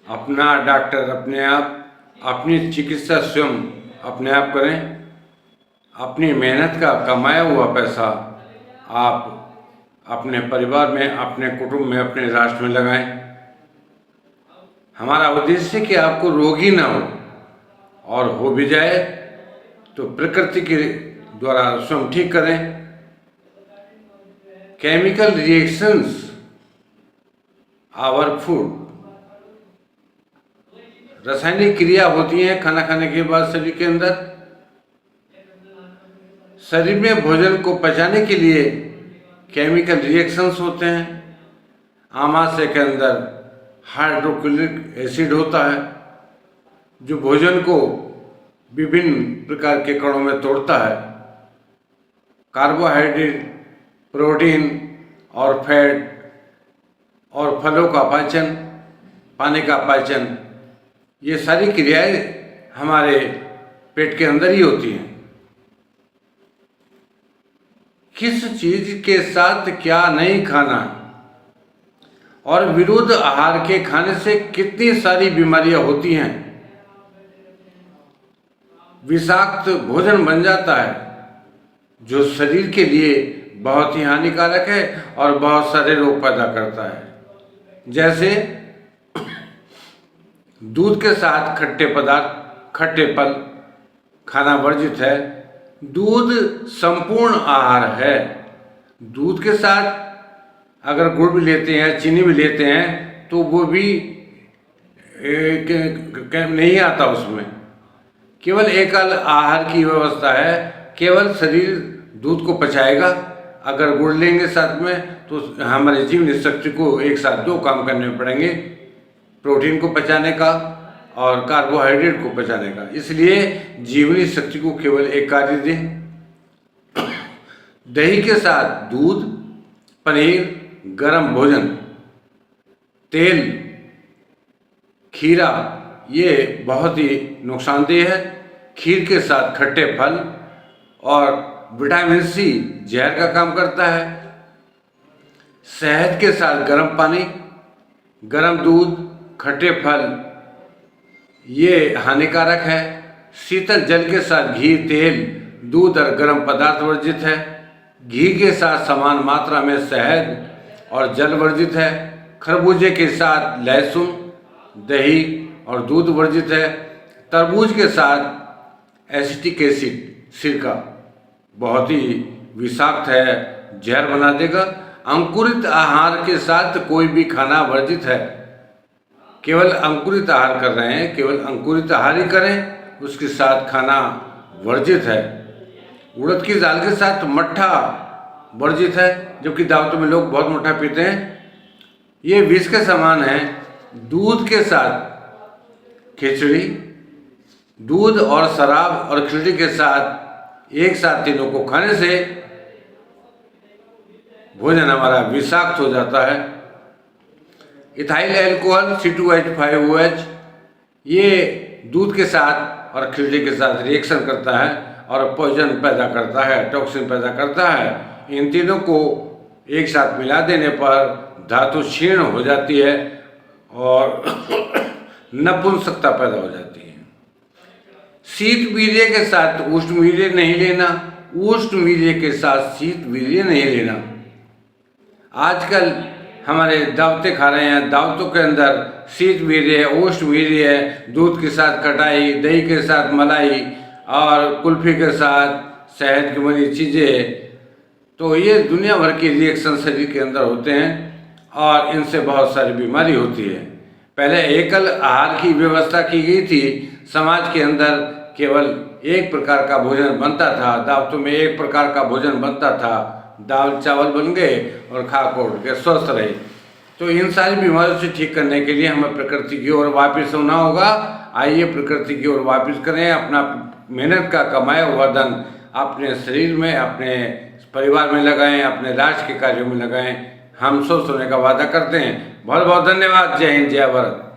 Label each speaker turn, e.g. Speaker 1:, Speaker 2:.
Speaker 1: अपना डॉक्टर अपने आप, अपनी चिकित्सा स्वयं अपने आप करें। अपनी मेहनत का कमाया हुआ पैसा आप अपने परिवार में, अपने कुटुंब में, अपने राष्ट्र में लगाएं। हमारा उद्देश्य है कि आपको रोगी ना हो, और हो भी जाए तो प्रकृति के द्वारा स्वयं ठीक करें। केमिकल रिएक्शंस आवर फूड, रासायनिक क्रिया होती है खाना खाने के बाद शरीर के अंदर। शरीर में भोजन को पचाने के लिए केमिकल रिएक्शंस होते हैं। आमाशय के अंदर हाइड्रोक्लोरिक एसिड होता है जो भोजन को विभिन्न प्रकार के कणों में तोड़ता है। कार्बोहाइड्रेट, प्रोटीन और फैट और फलों का पाचन, पानी का पाचन, ये सारी क्रियाएं हमारे पेट के अंदर ही होती हैं। किस चीज के साथ क्या नहीं खाना और विरुद्ध आहार के खाने से कितनी सारी बीमारियां होती हैं। विषाक्त भोजन बन जाता है जो शरीर के लिए बहुत ही हानिकारक है और बहुत सारे रोग पैदा करता है। जैसे दूध के साथ खट्टे पदार्थ, खट्टे फल खाना वर्जित है। दूध संपूर्ण आहार है। दूध के साथ अगर गुड़ भी लेते हैं, चीनी भी लेते हैं, तो वो भी नहीं आता उसमें। केवल एकल आहार की व्यवस्था है। केवल शरीर दूध को पचाएगा। अगर गुड़ लेंगे साथ में तो हमारे जीवनी शक्ति को एक साथ दो काम करने पड़ेंगे, प्रोटीन को पचाने का और कार्बोहाइड्रेट को पचाने का। इसलिए जीवनी शक्ति को केवल एक कार्य दें। दही के साथ दूध, पनीर, गरम भोजन, तेल, खीरा, ये बहुत ही नुकसानदेह है। खीर के साथ खट्टे फल और विटामिन सी जहर का काम करता है। शहद के साथ गर्म पानी, गर्म दूध, खट्टे फल, ये हानिकारक है। शीतल जल के साथ घी, तेल, दूध और गर्म पदार्थ वर्जित है। घी के साथ समान मात्रा में शहद और जल वर्जित है। खरबूजे के साथ लहसुन, दही और दूध वर्जित है। तरबूज के साथ एसिटिक एसिड, सिरका, बहुत ही विषाक्त है, जहर बना देगा। अंकुरित आहार के साथ कोई भी खाना वर्जित है। केवल अंकुरित आहार कर रहे हैं, केवल अंकुरित आहार ही करें, उसके साथ खाना वर्जित है। उड़द की दाल के साथ मट्ठा वर्जित है, जबकि दावतों में लोग बहुत मट्ठा पीते हैं। ये विष के समान है। दूध के साथ खिचड़ी, दूध और शराब और खिचड़ी के साथ एक साथ तीनों को खाने से भोजन हमारा विषाक्त हो जाता है। इथाइल अल्कोहल C2H5OH, ये दूध के साथ और खिचड़ी के साथ रिएक्शन करता है और पॉइजन पैदा करता है, टॉक्सिन पैदा करता है। इन तीनों को एक साथ मिला देने पर धातु क्षीण हो जाती है और नपुंसकता पैदा हो जाती है। शीत वीर्य के साथ उष्ण वीर्य नहीं लेना, उष्ण वीर्य के साथ शीत वीर्य नहीं लेना। आजकल हमारे दावतें खा रहे हैं, दावतों के अंदर शीत वीर्य है, उष्ण वीर्य है, दूध के साथ खटाई, दही के साथ मलाई और कुल्फी के साथ शहद की बनी चीज़ें। तो ये दुनिया भर के रिएक्शन शरीर के अंदर होते हैं और इनसे बहुत सारी बीमारी होती है। पहले एकल आहार की व्यवस्था की गई थी। समाज के अंदर केवल एक प्रकार का भोजन बनता था। दावतों में एक प्रकार का भोजन बनता था। दाल चावल बन गए और खा खोल के स्वस्थ रहे। तो इन सारी बीमारियों से ठीक करने के लिए हमें प्रकृति की ओर वापस होना होगा। आइए प्रकृति की ओर वापस करें। अपना मेहनत का कमाया हुआ धन अपने शरीर में, अपने परिवार में लगाएं, अपने राष्ट्र के कार्यों में लगाएं। हम स्वस्थ होने का वादा करते हैं। बहुत बहुत धन्यवाद। जय हिंद, जय भारत।